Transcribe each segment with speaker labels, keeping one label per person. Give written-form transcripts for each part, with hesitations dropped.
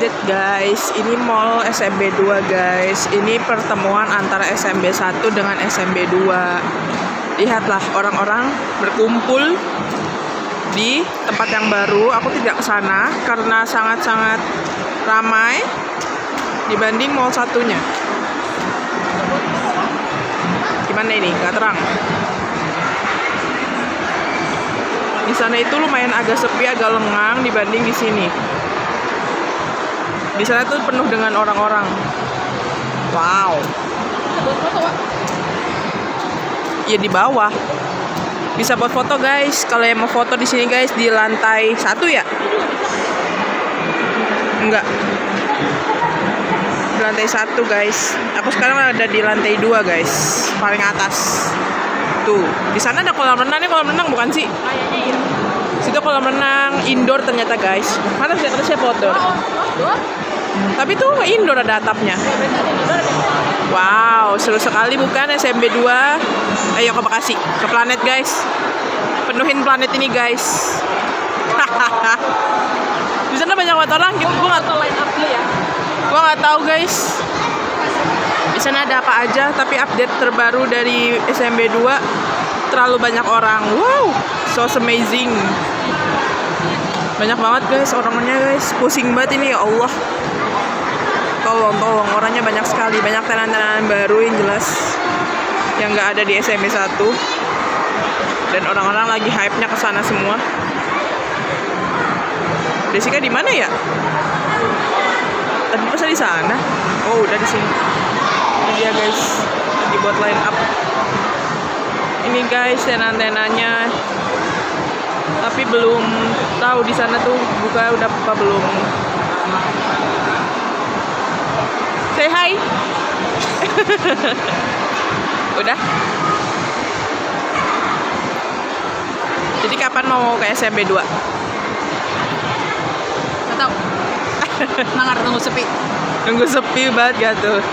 Speaker 1: update guys. Ini mall SMB 2 guys. Ini pertemuan antara SMB 1 dengan SMB 2. Lihatlah orang-orang berkumpul di tempat yang baru. Aku tidak ke sana karena sangat-sangat ramai dibanding mall satunya. Gimana ini? Gak terang. Di sana itu lumayan agak sepi, agak lengang dibanding di sini. Di sana tuh penuh dengan orang-orang. Wow.
Speaker 2: Buat foto, Pak.
Speaker 1: Ya di bawah. Bisa buat foto guys. Kalau yang mau foto di sini guys di lantai 1 ya? Enggak. Di lantai 1 guys. Aku sekarang ada di lantai 2 guys. Paling atas. Tuh, di sana ada kolam renang. Ini kolam renang bukan sih?
Speaker 2: Kayaknya iya.
Speaker 1: Situ kolam renang indoor ternyata guys. Mana sih saya foto?
Speaker 2: Outdoor?
Speaker 1: Tapi tuh indoor ada atapnya. Wow, seru sekali bukan SMB 2. Ayo ke Bekasi, ke planet guys. Penuhin planet ini guys. Di sana banyak banget orang. Gue nggak tahu
Speaker 2: line up dulu ya.
Speaker 1: Gue nggak tahu guys. Di sana ada apa aja? Tapi update terbaru dari SMB 2 terlalu banyak orang. Wow, so amazing. Banyak banget guys orangnya guys. Pusing banget ini ya Allah. Tolong orangnya banyak sekali. Banyak tenan-tenan baru yang jelas yang nggak ada di SMB 1. Dan orang-orang lagi hype-nya ke sana semua. Jessica di mana ya? Tadi pas di sana. Oh, udah di sini. Ini dia guys. Dibuat line up. Ini guys tenan-tenannya. Tapi belum tahu di sana tuh buka udah apa belum. Say hi. Udah. Jadi kapan mau ke SMB 2?
Speaker 2: Nggak tahu. Nangar tunggu sepi.
Speaker 1: Nunggu sepi banget gak tuh?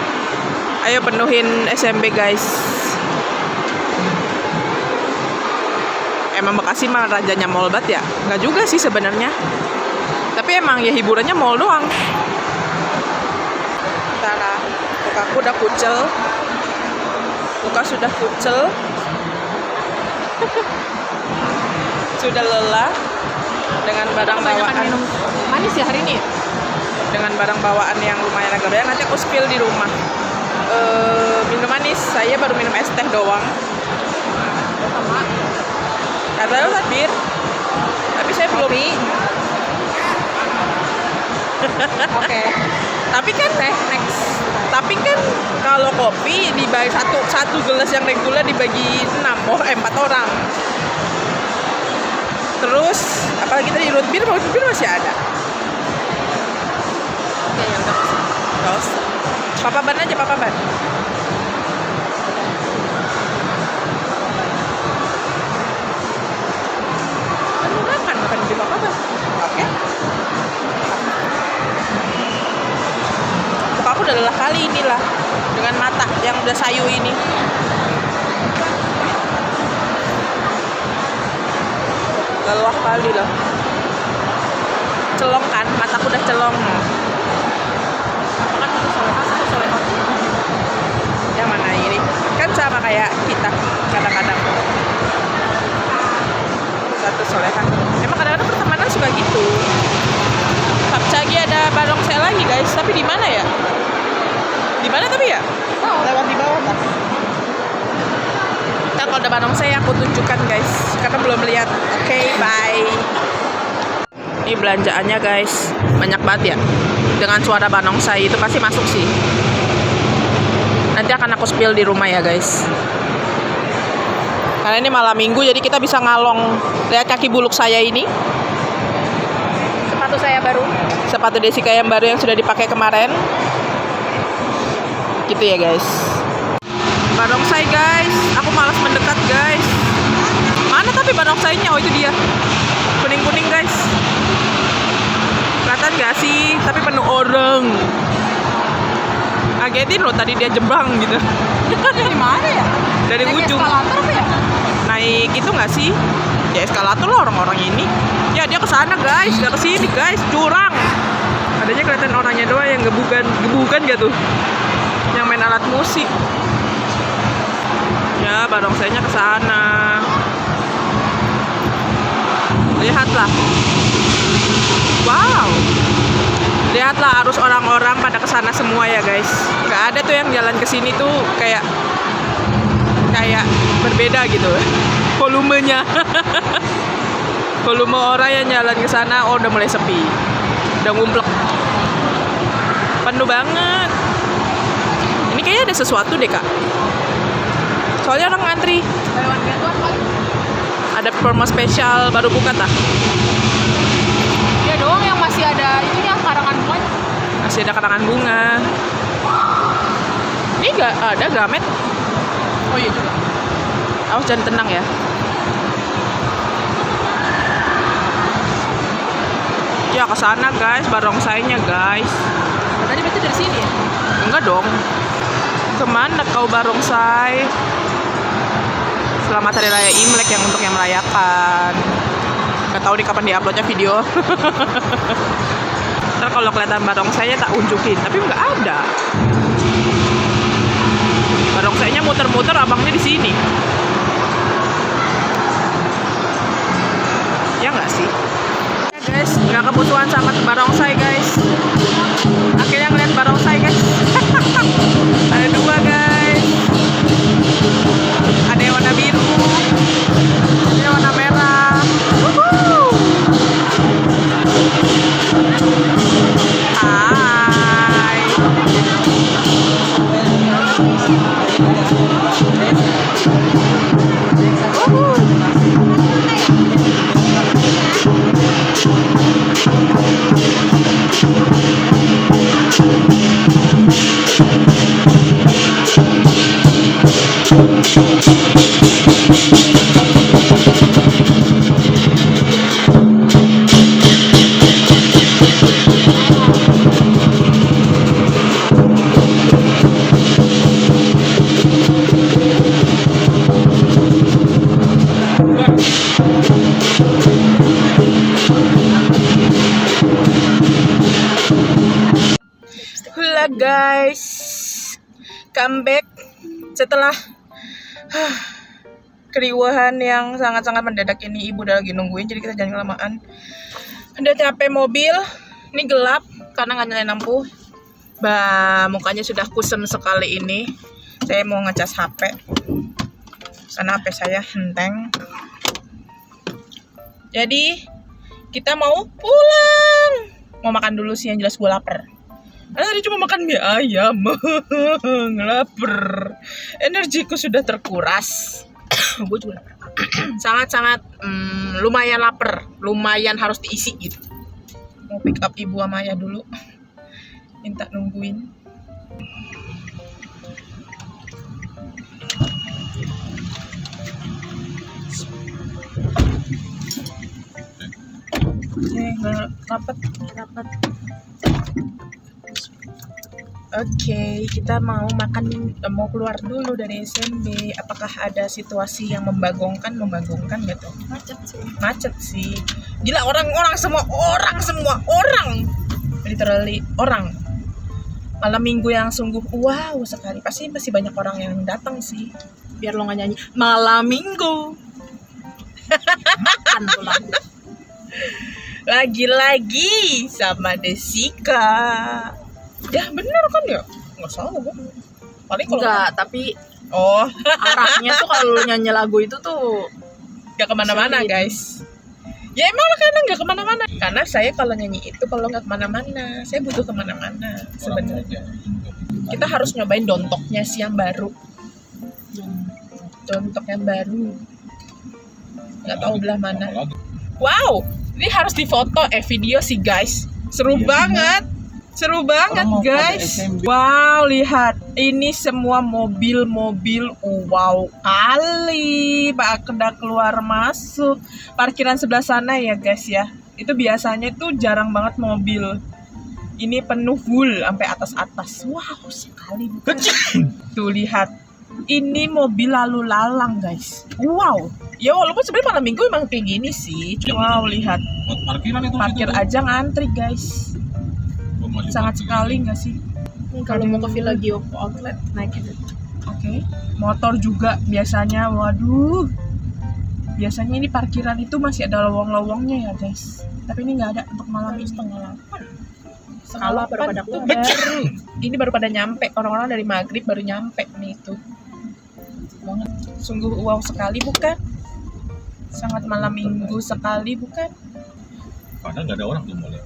Speaker 1: Ayo penuhin SMB guys. Emang Bekasi mah rajanya mall banget ya? Nggak juga sih sebenarnya. Tapi emang ya hiburannya mall doang. Tara, mukaku udah kucel. Muka sudah kucel. Sudah lelah dengan barang bawaan.
Speaker 2: Minum manis ya hari ini ya?
Speaker 1: Dengan barang bawaan yang lumayan agak banyak. Nanti aku spill di rumah. Minum manis, saya baru minum es teh doang.
Speaker 2: Sama.
Speaker 1: Kata lu bir, tapi saya belum.
Speaker 2: Oke.
Speaker 1: Tapi kan next. Tapi kan kalau kopi dibagi satu gelas yang reguler dibagi 4 orang. Terus apalagi tadi root beer masih ada.
Speaker 2: Oke, ya udah.
Speaker 1: Terus papa ban aja papa ban. Makan di papa ban. Oke. Muka aku udah lelah kali inilah dengan mata yang udah sayu ini. Lelah kali loh. Celong kan, mataku udah celong.
Speaker 2: Makan satu solehah.
Speaker 1: Yang mana ini? Kan sama kayak kita kadang-kadang. Satu soleha. Emang kadang-kadang pertemanan suka gitu. Kapcagi ada barongsai lagi guys, tapi di mana ya? Di mana tapi ya?
Speaker 2: Oh.
Speaker 1: Lewat di bawah kan? Ntar kalau ada barongsai aku tunjukkan guys, karena belum lihat. Oke, bye. Ini belanjaannya guys, banyak banget ya. Dengan suara barongsai itu pasti masuk sih. Nanti akan aku spill di rumah ya guys. Karena ini malam minggu jadi kita bisa ngalong. Lihat kaki buluk saya ini.
Speaker 2: Sepatu saya baru.
Speaker 1: Sepatu Jessica yang baru yang sudah dipakai kemarin. Gitu ya guys. Barongsai guys. Aku malas mendekat guys. Mana tapi barongsainya? Oh itu dia. Kuning-kuning guys. Kelihatan gak sih? Tapi penuh orang. Ngagetin loh tadi dia jebang gitu.
Speaker 2: Dari mana ya?
Speaker 1: Dari
Speaker 2: Naik
Speaker 1: ujung.
Speaker 2: eskalator apa ya?
Speaker 1: Naik itu nggak sih? Ya eskalator lah orang-orang ini. Ya dia ke sana guys, nggak ke sini guys, curang. Adanya kelihatan orangnya doang yang gebukan gak tuh? Yang main alat musik. Ya, barongsainya ke sana. Lihatlah. Wow. Lihatlah arus orang-orang pada kesana semua ya guys. Nggak ada tuh yang jalan ke sini tuh kayak berbeda gitu volumenya. Volume orang yang jalan ke sana udah mulai sepi, udah ngumplek, penuh banget. Ini kayaknya ada sesuatu deh kak, soalnya orang ngantri. Ada promo spesial baru buka tah.
Speaker 2: Dia doang yang masih ada itunya, karangan bunga.
Speaker 1: Masih ada karangan bunga. Ini nggak ada Gramet.
Speaker 2: Oh iya juga.
Speaker 1: Awas jangan tenang ya. Ya ke sana guys, barongsainya guys.
Speaker 2: Tadi berarti dari sini ya?
Speaker 1: Enggak dong. Kemana kau barongsai? Selamat Hari Raya Imlek yang untuk yang merayakan. Gak tahu nih kapan diuploadnya video. Ntar kalau kelihatan barongsainya tak unjukin, tapi nggak ada. Barongsainya muter-muter, abangnya di sini. Ya nggak sih? Ya guys, nggak kebutuhan sama barongsai guys. Akhirnya ngeliat barongsai guys. Ada dua guys. Ada yang warna biru, ada yang warna merah. Woohoo! Hai. Hula guys, comeback setelah keriuhan yang sangat-sangat mendadak ini. Ibu udah lagi nungguin, jadi kita jangan kelamaan. Udah capek mobil, ini gelap karena nggak nyalain lampu. Mukanya sudah kusem sekali ini. Saya mau ngecas HP karena HP saya henteng. Jadi kita mau pulang. Mau makan dulu sih, yang jelas gue lapar. Karena tadi cuma makan mie ayam. Lapar. Energiku sudah terkuras. Gue juga lapar. Sangat-sangat lumayan lapar. Lumayan harus diisi gitu. Mau pick up ibu sama ayah dulu. Minta nungguin. Rapat. Oke, kita mau keluar dulu dari SMB. Apakah ada situasi yang membagongkan gitu? Macet sih. Gila, orang semua literally orang. Malam minggu yang sungguh wow sekali. Pasti masih banyak orang yang datang sih. Biar lo nggak nyanyi malam minggu.
Speaker 2: Makan tuh lagu.
Speaker 1: Lagi-lagi sama Desika. Ya bener kan ya? Nggak salah gue. Paling kalau
Speaker 2: Enggak, tapi
Speaker 1: arahnya
Speaker 2: tuh kalau lu nyanyi lagu itu tuh
Speaker 1: nggak kemana-mana guys. Ya emang kadang nggak kemana-mana. Karena saya kalau nyanyi itu kalau nggak kemana-mana, saya butuh kemana-mana sebenarnya. Kita harus nyobain dontoknya sih yang baru. Dontok yang baru. Nggak tahu belah mana. Wow, ini harus difoto video sih guys. Seru banget guys. Wow, lihat. Ini semua mobil-mobil. Wow kali. Pak udah keluar masuk. Parkiran sebelah sana ya guys ya. Itu biasanya tuh jarang banget mobil. Ini penuh full sampai atas-atas. Wow, sekali bukan. Tuh lihat. Ini mobil lalu lalang guys. Wow. Ya walaupun sebenarnya malam minggu emang kayak gini sih. Wow, lihat.
Speaker 3: Buat parkiran itu
Speaker 1: Parkir aja ngantri guys. Sangat sekali nggak sih?
Speaker 2: Kalau mau ke Villa Giopo Outlet naik itu.
Speaker 1: Oke. Motor juga biasanya, waduh. Biasanya ini parkiran itu masih ada lowong-lowongnya ya guys. Tapi ini nggak ada untuk malam ini.
Speaker 2: Setengah 8.
Speaker 1: Kalau
Speaker 2: baru pada keluar.
Speaker 1: baru, ini baru pada nyampe. Orang-orang dari maghrib baru nyampe nih itu. Banget. Sungguh wow sekali bukan? Sangat malam minggu sekali bukan?
Speaker 3: Padahal nggak ada orang tuh mulai.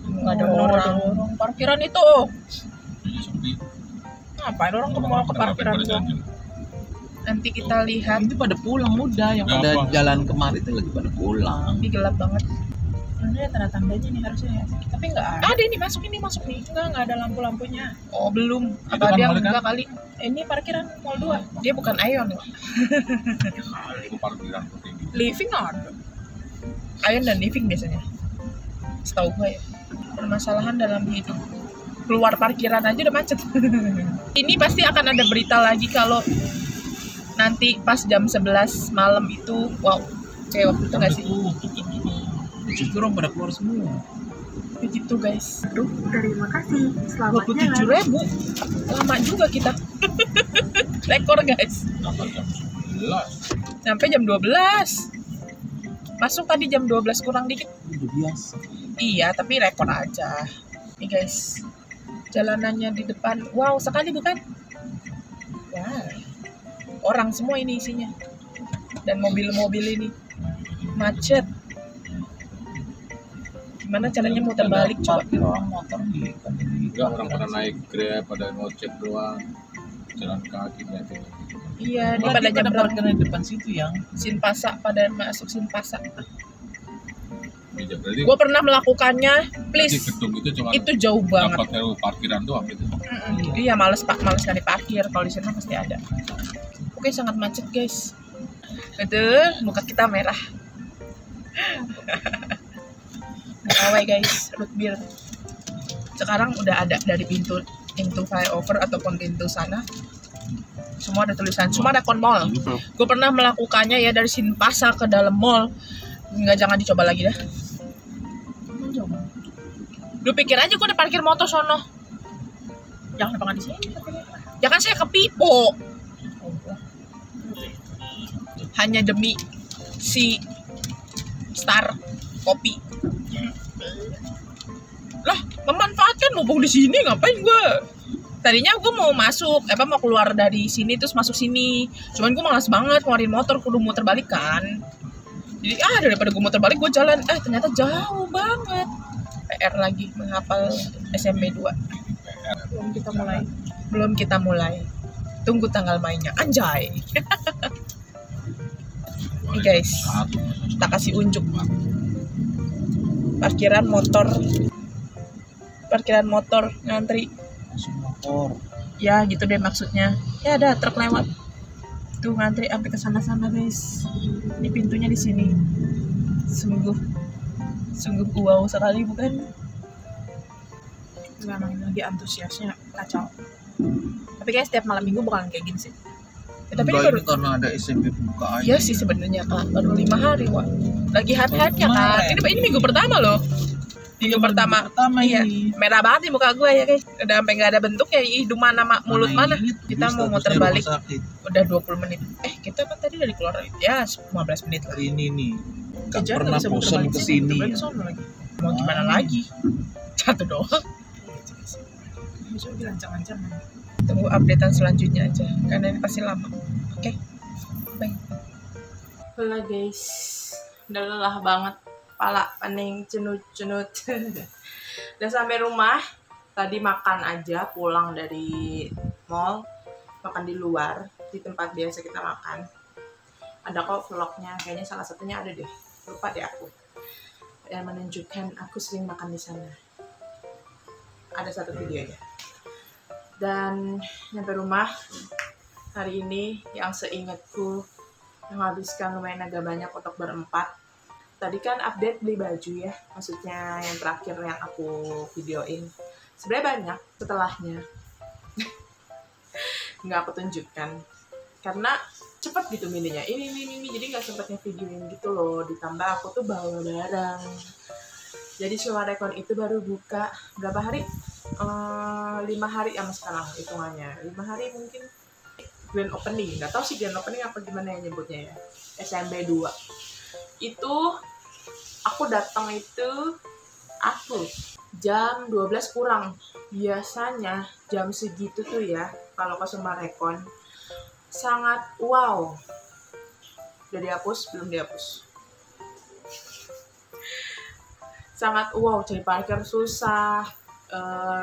Speaker 1: Nggak ada orang. Parkiran itu.
Speaker 3: Jadi sepi.
Speaker 1: Ngapain orang tuh mau ke parkiran doang? Nanti kita lihat.
Speaker 4: Itu pada pulang udah, yang
Speaker 3: Ya,
Speaker 4: pada
Speaker 3: Bang.
Speaker 4: jalan kemarin itu lagi pada pulang.
Speaker 1: Ini gelap banget.
Speaker 2: Ini ada tanda-tandanya nih harusnya ya. Tapi nggak ada.
Speaker 1: Ada ini masuk nih.
Speaker 2: Nggak ada lampu-lampunya.
Speaker 1: Oh belum.
Speaker 3: Itu
Speaker 1: Apa
Speaker 3: kan
Speaker 1: dia
Speaker 3: mall kan?
Speaker 1: enggak kali?
Speaker 2: Ini parkiran Mall 2.
Speaker 1: Dia bukan Ion.
Speaker 3: Itu parkiran tinggi.
Speaker 1: Living ada. Ion dan living biasanya. Setahu gue ya. Permasalahan dalam hidup. Keluar parkiran aja udah macet. Ini pasti akan ada berita lagi kalau nanti pas jam 11 malam itu, wow, kayak waktu itu nggak sih?
Speaker 4: Justru orang pada keluar semua.
Speaker 1: Begitu guys.
Speaker 2: Aduh, terima kasih. Selamat
Speaker 1: 27.000. Lama juga kita. Rekor guys.
Speaker 3: Dapat jam 11.
Speaker 1: Sampai jam 12. Masuk tadi jam 12 kurang dikit.
Speaker 4: Udah biasa.
Speaker 1: Iya, tapi rekor aja. Nih guys. Jalanannya di depan. Wow, sekali bukan? Wah. Orang semua ini isinya. Dan mobil-mobil ini. Macet. Gimana caranya muter balik coba?
Speaker 4: Parkir orang motor di
Speaker 3: Enggak, orang pada naik Grab, pada ngojek doang. Jalan kaki liatin.
Speaker 1: Iya, ini
Speaker 4: Lagi
Speaker 1: pada
Speaker 4: pada
Speaker 1: nyebrang
Speaker 4: parkir di depan situ yang
Speaker 1: Sinpasa, pada masuk Sinpasa.
Speaker 3: Iya, berarti
Speaker 1: Gue pernah melakukannya,
Speaker 3: di
Speaker 1: please.
Speaker 3: gedung itu cuma
Speaker 1: Itu jauh banget.
Speaker 3: dapat sewa parkiran doang gitu.
Speaker 1: Iya, males pak, males kali parkir. Kalau di sana pasti ada. Oke, sangat macet guys. Aduh, muka kita merah. Awai guys, root beer. Sekarang udah ada dari pintu flyover ataupun pintu sana. Semua ada tulisan, semua ada kon mall. Gue pernah melakukannya ya dari Sinpasa ke dalam mall. Nggak, jangan dicoba lagi dah. Lu pikir aja gue udah parkir motor sono.
Speaker 2: Jangan depan di sini.
Speaker 1: Jangan saya ke Pipo. Hanya demi si Star Kopi. Lah, memanfaatkan mumpung di sini ngapain gue? Tadinya gue mau masuk, mau keluar dari sini terus masuk sini. Cuman gue malas banget ngeluarin motor, kudu muter balik kan. Jadi daripada gue muter balik gue jalan, ternyata jauh banget. PR lagi menghafal SMP 2. Belum kita mulai. Tunggu tanggal mainnya. Anjay. Nih guys, kita kasih unjuk. Parkiran motor ngantri.
Speaker 4: motor.
Speaker 1: Ya gitu deh maksudnya. Ya ada truk lewat. Tuh ngantri sampai ke sana-sana guys. Ini pintunya di sini. Sungguh wow sekali bukan? Memang lagi antusiasnya kacau. Tapi kayak setiap malam minggu bukan kayak gini sih. Tapi ini baru,
Speaker 4: karena ada SMP buka aja.
Speaker 1: iya sih sebenarnya Kak, baru 5 hari wah. Lagi hype-hype-nya kan. Ini minggu pertama loh. Minggu pertama iya.
Speaker 4: Ini.
Speaker 1: Merah banget nih muka gue ya guys. Udah sampai nggak ada bentuknya, hidung mana mulut mana. Kita mau muter balik. Udah 20 menit. Kita kan tadi dari keluar ya 15 menit lah.
Speaker 4: Ini nih. Gak
Speaker 1: Kejar,
Speaker 4: pernah
Speaker 1: nggak bisa muter
Speaker 4: bosan
Speaker 1: balik
Speaker 4: kesini.
Speaker 1: muter balik sono lagi. Mau gimana lagi? Satu doang.
Speaker 2: Bisa dilancang-lancang.
Speaker 1: Tunggu updatean selanjutnya aja karena ini pasti lama. Oke. Bye. Lelah guys. Udah lelah banget. Kepala pening cenut-cenut. Udah sampai rumah. Tadi makan aja pulang dari mall. Makan di luar di tempat biasa kita makan. Ada kok vlognya, kayaknya salah satunya ada deh. Lupa deh aku. Yang menunjukkan aku sering makan di sana. Ada satu video aja. Dan nyampe rumah hari ini yang seingatku menghabiskan lumayan agak banyak untuk berempat. Tadi kan update beli baju ya, maksudnya yang terakhir yang aku videoin. Sebenarnya banyak setelahnya. Nggak aku tunjukkan. Karena cepet gitu milihnya. Ini. Jadi nggak sempet videoin gitu loh. Ditambah aku tuh bawa barang. Jadi Sumarekon itu baru buka berapa hari? 5 hari ya mas sekarang hitungannya. 5 hari mungkin grand opening. Nggak tahu sih grand opening apa gimana yang nyebutnya ya. SMB 2. Itu aku datang itu jam 12 kurang. Biasanya jam segitu tuh ya kalau ke Sumarekon sangat wow. Udah dihapus? Belum dihapus. Sangat wow, cari parkir susah,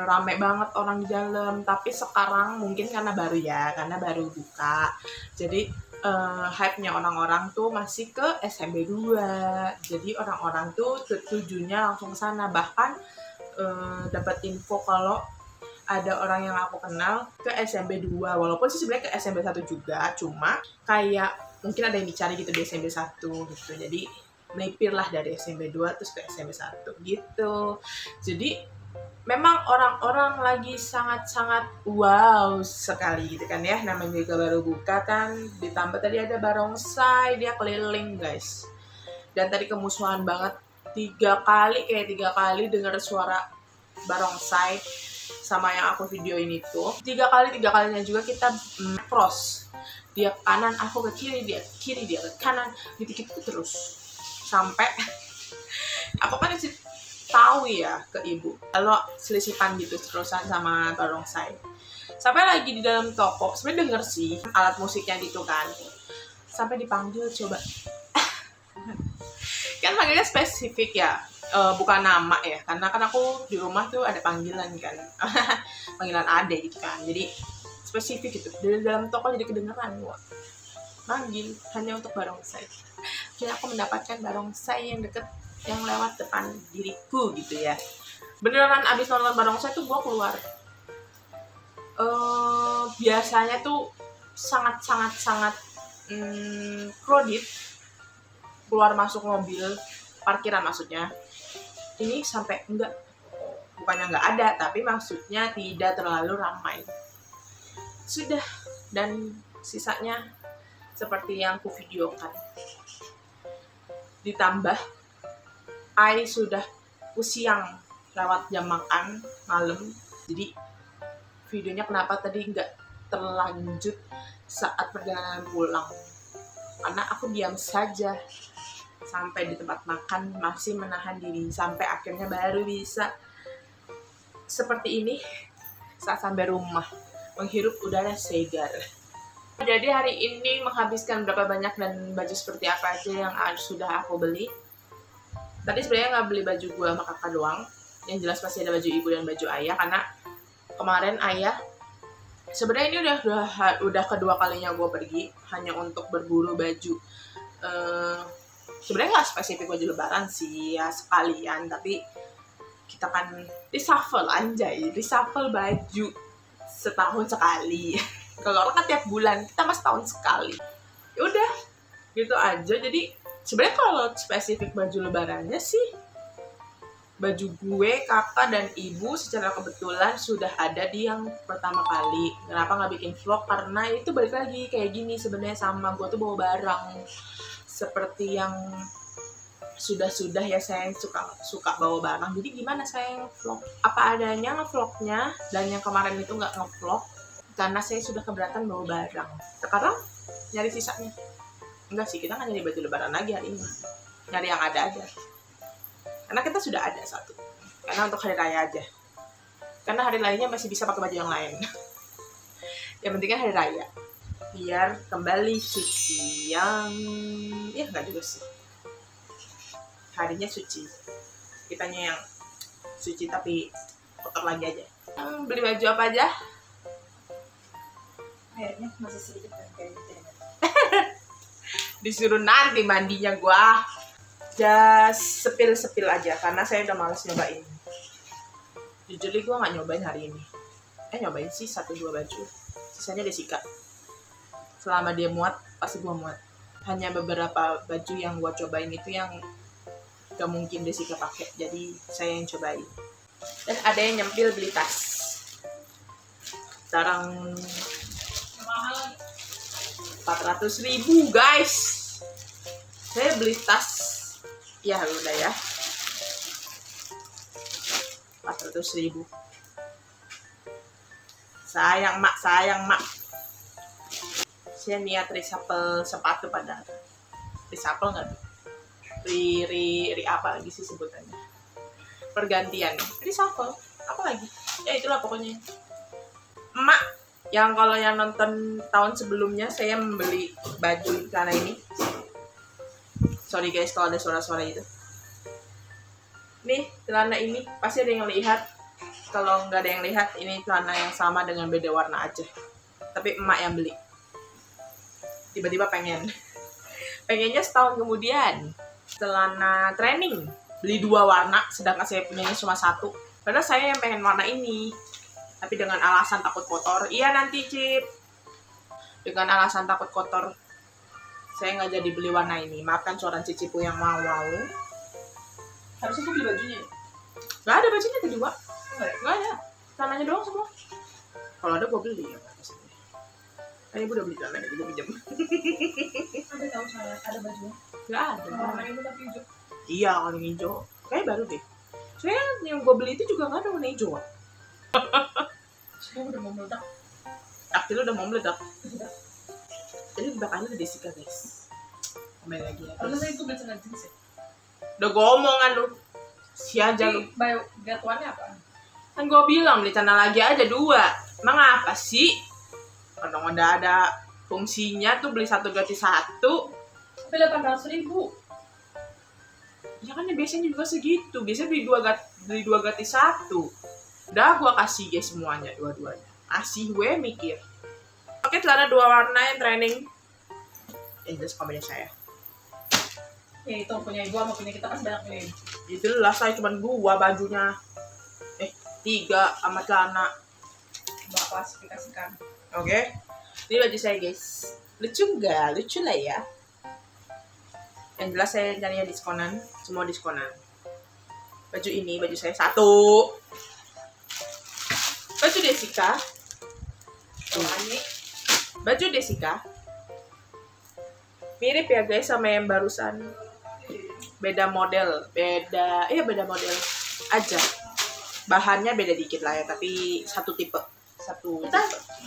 Speaker 1: rame banget orang di dalam. Tapi sekarang mungkin karena baru buka, jadi hype-nya orang-orang tuh masih ke SMB 2. Jadi orang-orang tuh tujuannya langsung ke sana. Bahkan dapat info kalau ada orang yang aku kenal ke SMB 2, walaupun sih sebenarnya ke SMB 1 juga, cuma kayak mungkin ada yang dicari gitu di SMB 1 gitu. Jadi melipir lah dari SMB 2 terus ke SMB 1 gitu. Jadi memang orang-orang lagi sangat-sangat wow sekali gitu kan ya. Namanya juga baru buka kan, ditambah tadi ada barongsai, dia keliling guys. Dan tadi kemusuhan banget, 3 kali dengar suara barongsai sama yang aku videoin itu. 3 kalinya juga kita cross. Dia ke kanan, aku ke kiri, dia ke kiri, dia ke kanan, gitu-gitu terus. Sampai aku kan masih tahu ya ke ibu kalau selisipan gitu terusan sama barongsai. Sampai lagi di dalam toko, sebenarnya denger sih alat musiknya gitu kan. Sampai dipanggil coba. Kan panggilnya spesifik ya, bukan nama ya, karena kan aku di rumah tuh ada panggilan kan. Panggilan ade gitu kan. Jadi spesifik gitu. Dari dalam toko jadi kedengeran gua manggil hanya untuk barongsai. Jadi aku mendapatkan barongsai yang deket, yang lewat depan diriku gitu ya. Beneran abis nonton barongsai tuh gue keluar. Biasanya tuh sangat crowded, keluar masuk mobil, parkiran maksudnya. Ini sampai bukannya nggak ada, tapi maksudnya tidak terlalu ramai. Sudah, dan sisanya seperti yang ku videokan. Ditambah I sudah siang lewat jam makan malam, jadi videonya kenapa tadi nggak terlanjut saat perjalanan pulang, karena aku diam saja sampai di tempat makan, masih menahan diri sampai akhirnya baru bisa seperti ini saat sampai rumah menghirup udara segar. Jadi hari ini menghabiskan berapa banyak dan baju seperti apa aja yang sudah aku beli. Tadi sebenarnya nggak beli baju gue sama kakak doang. Yang jelas pasti ada baju ibu dan baju ayah, karena kemarin ayah sebenarnya ini udah kedua kalinya gue pergi hanya untuk berburu baju. Sebenarnya nggak spesifik baju lebaran sih ya, sekalian, tapi kita kan reshuffle baju setahun sekali. Kalau orang kan tiap bulan, kita mas tahun sekali. Ya udah, gitu aja. Jadi sebenarnya kalau spesifik baju lebarannya sih, baju gue, kakak, dan ibu secara kebetulan sudah ada di yang pertama kali. Kenapa nggak bikin vlog? Karena itu balik lagi kayak gini sebenarnya, sama gue tuh bawa barang. Seperti yang sudah ya, saya suka bawa barang. Jadi gimana saya vlog? Apa adanya ngevlognya, dan yang kemarin itu nggak ngevlog karena saya sudah keberatan bawa barang. Sekarang nyari sisanya. Enggak sih, kita nggak nyari baju lebaran lagi hari ini. Nyari yang ada aja. Karena kita sudah ada satu. Karena untuk hari raya aja. Karena hari lainnya masih bisa pakai baju yang lain. Yang penting kan hari raya. Biar kembali suci yang... ya nggak juga sih. Harinya suci. Kitanya yang suci tapi kotor lagi aja. Beli baju apa aja?
Speaker 2: Airnya masih sedikit kan kayak gitu.
Speaker 1: Disuruh nanti mandinya gua. Just sepil aja karena saya udah males nyobain. Jujur gue nggak nyobain hari ini. Nyobain sih 1-2 baju. Sisanya Desika. Selama dia muat, pasti gua muat. Hanya beberapa baju yang gua cobain itu yang gak mungkin Desika pakai. Jadi saya yang cobain. Dan ada yang nyempil beli tas. Sekarang 400.000 guys. Saya beli tas. Ya udah ya. 100.000. Sayang mak, sayang mak. Saya niat reshuffle sepatu pada reshuffle nggak tuh? Ri apa lagi sih sebutannya? Pergantian. Reshuffle. Apa lagi? Ya itulah pokoknya. Emak, yang kalau yang nonton tahun sebelumnya saya membeli baju celana ini. Sorry guys kalau ada suara-suara itu. Nih celana ini pasti ada yang lihat. Kalau nggak ada yang lihat, ini celana yang sama dengan beda warna aja. Tapi emak yang beli. Tiba-tiba pengennya setahun kemudian celana training beli 2 warna, sedangkan saya punyanya cuma 1. Padahal saya yang pengen warna ini, tapi dengan alasan takut kotor. Iya nanti Cip, dengan alasan takut kotor saya nggak jadi beli warna ini. Maafkan suara cicipu yang wow. Harusnya tuh beli bajunya. Nggak ada bajunya tadi Wak. Nggak ada, celananya doang semua. Kalau ada gue beli ya. Kayaknya gue udah beli celananya, gue pinjam.
Speaker 2: Ada tahu saya ada bajunya.
Speaker 1: Nggak ada.
Speaker 2: Warna ini tapi hijau.
Speaker 1: Iya, kalau yang hijau. Kayaknya baru deh. Saya yang gue beli itu juga nggak ada warna hijau. Wak.
Speaker 2: Saya udah mau meledak.
Speaker 1: Akhirnya udah mau meledak. Jadi di belakangnya ada Desika guys. Kembali lagi ya
Speaker 2: Harusnya
Speaker 1: guys.
Speaker 2: saya itu beli celana jeans ya.
Speaker 1: Udah gue omongan lu. Si aja lu.
Speaker 2: By get one-nya apa?
Speaker 1: Kan gue bilang beli celana lagi aja 2. Emang apa sih? Kadang udah ada fungsinya tuh beli 1 gratis 1.
Speaker 2: Tapi 800.000.
Speaker 1: Ya kan ya biasanya juga segitu. Biasanya beli 2 gratis 1. Udah gue kasih guys semuanya, dua-duanya. Kasih gue mikir. Oke, celana 2 warna yang training. Jelas komennya saya.
Speaker 2: Ya itu punya ibu sama punya kita kan banyak nih.
Speaker 1: Itulah saya cuman 2 bajunya. 3 sama celana.
Speaker 2: Mbak klasifikasikan.
Speaker 1: Oke. Ini baju saya guys. Lucu nggak? Lucu lah ya. Yang jelas saya carinya diskonan. Semua diskonan. Baju ini, baju saya 1. Baju Desika.
Speaker 2: Ini
Speaker 1: Baju Desika. Mirip ya guys sama yang barusan. Beda model. Beda model aja. Bahannya beda dikit lah ya, tapi satu tipe.
Speaker 2: kita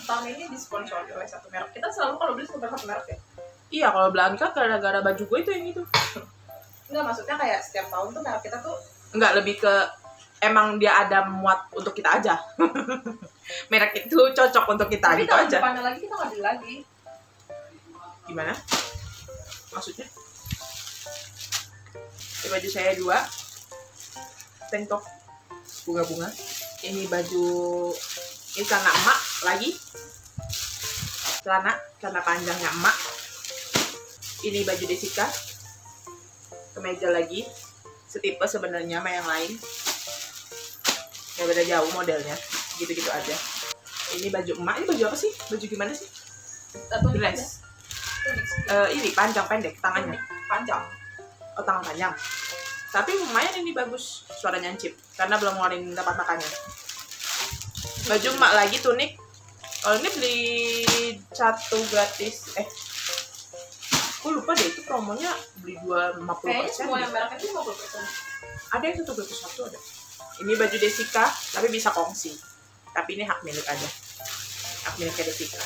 Speaker 2: tahun ini disponsori oleh satu merek. Kita selalu kalau beli satu merek ya.
Speaker 1: Iya, kalau Blanca gara-gara baju gue itu yang itu.
Speaker 2: Enggak, maksudnya kayak setiap tahun tuh merek kita tuh
Speaker 1: Enggak, lebih ke emang dia ada muat untuk kita aja. Merek itu cocok untuk kita
Speaker 2: tapi
Speaker 1: gitu
Speaker 2: tahun
Speaker 1: aja.
Speaker 2: depannya lagi kita nggak beli lagi.
Speaker 1: Gimana? Maksudnya? Ini baju saya 2. Tank top bunga-bunga. Ini baju, ini celana emak lagi. Celana panjangnya emak. Ini baju Desika. Kemeja lagi. Setipe sebenarnya sama yang lain. Ya beda jauh modelnya. Gitu-gitu aja. Ini baju emak. Ini baju apa sih? Baju gimana sih? Dress. Ini panjang pendek tangannya.
Speaker 2: Panjang.
Speaker 1: Oh, tangan panjang. Tapi lumayan ini bagus, suaranya nyip karena belum ngeluarin tempat makannya. Baju emak lagi tunik. Kalau ini beli 1 gratis. Gue lupa deh itu promonya beli 50%.
Speaker 2: Kayaknya semua yang
Speaker 1: deh.
Speaker 2: merek itu 50%.
Speaker 1: Ada yang 1 gratis 1 ada. Ini baju Desika, tapi bisa kongsi. Tapi ini hak milik aja. Hak miliknya Desika.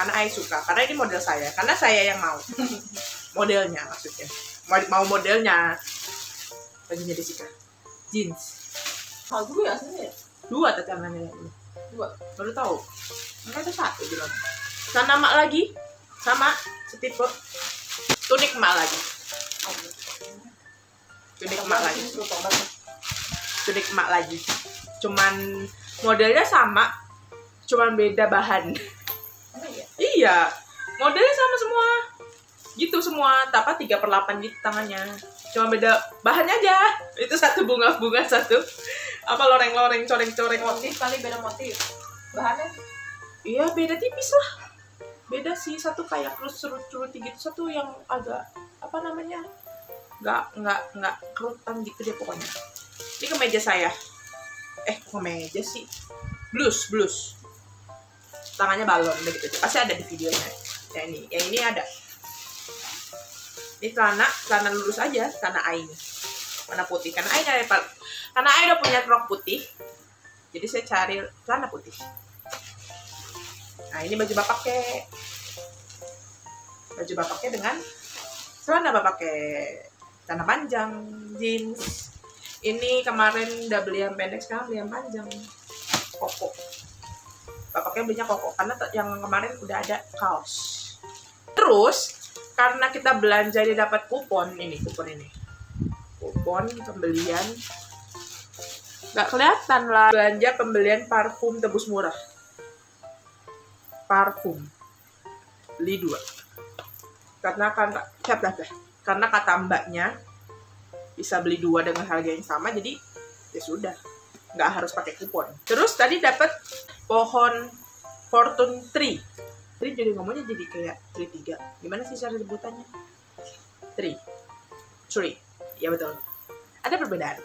Speaker 1: Karena saya suka, karena ini model saya. Karena saya yang mau. Modelnya maksudnya. Mau modelnya. Bajunya Desika. Jeans.
Speaker 2: Kalau dulu ya aslinya ya.
Speaker 1: 2 tetangannya ini.
Speaker 2: 2.
Speaker 1: Baru tahu. Mereka itu 1 bilang. Celana emak lagi. Sama. Setipe. Tunik emak lagi. Tunik emak lagi. Tunik emak lagi. Cuman modelnya sama. Cuman beda bahan. Iya. Modelnya sama semua. Gitu semua. Tapi 3/8 gitu tangannya. Cuma beda bahannya aja. Itu 1 bunga-bunga, 1 apa loreng-loreng, coreng-coreng.
Speaker 2: Motif kali beda motif. Bahannya
Speaker 1: Iya beda tipis lah. Beda sih, 1 kayak kerut-kerut gitu, 1 yang agak apa namanya, nggak kerutan gitu deh pokoknya. Ini kemeja saya. Kemeja sih. Blus. Tangannya balon udah gitu. Pasti ada di videonya. Yang ini ada. Ini celana lurus aja, celana Ai ini. Warna putih. Karena Ai udah punya rok putih. Jadi saya cari celana putih. Nah ini baju bapaknya. Baju bapaknya dengan celana bapaknya. Celana panjang, jeans. Ini kemarin udah beli yang pendek, sekarang beli yang panjang. Koko. Bapaknya belinya koko karena yang kemarin udah ada kaos. Terus karena kita belanja dia dapat kupon ini. Kupon pembelian. Nggak kelihatan lah. Belanja pembelian parfum tebus murah. Parfum. Beli 2. Karena kata mbaknya bisa beli 2 dengan harga yang sama, jadi ya sudah, nggak harus pakai kupon. Terus tadi dapat pohon fortune tree. Tree jadi ngomongnya jadi kayak tree 3. Gimana sih cara sebutannya? Tree. Ya betul. Ada perbedaan.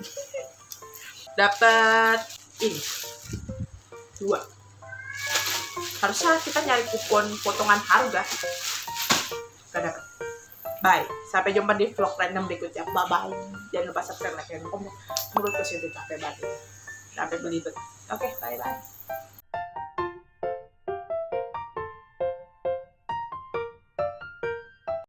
Speaker 1: Dapat ini 2. Harusnya kita nyari kupon potongan harga. Gak dapat. Bye. Sampai jumpa di vlog random berikutnya. Bye bye. Jangan lupa subscribe, like, dan komen. Menurut kesini capek banget. Sampai belibet. Oke, bye bye.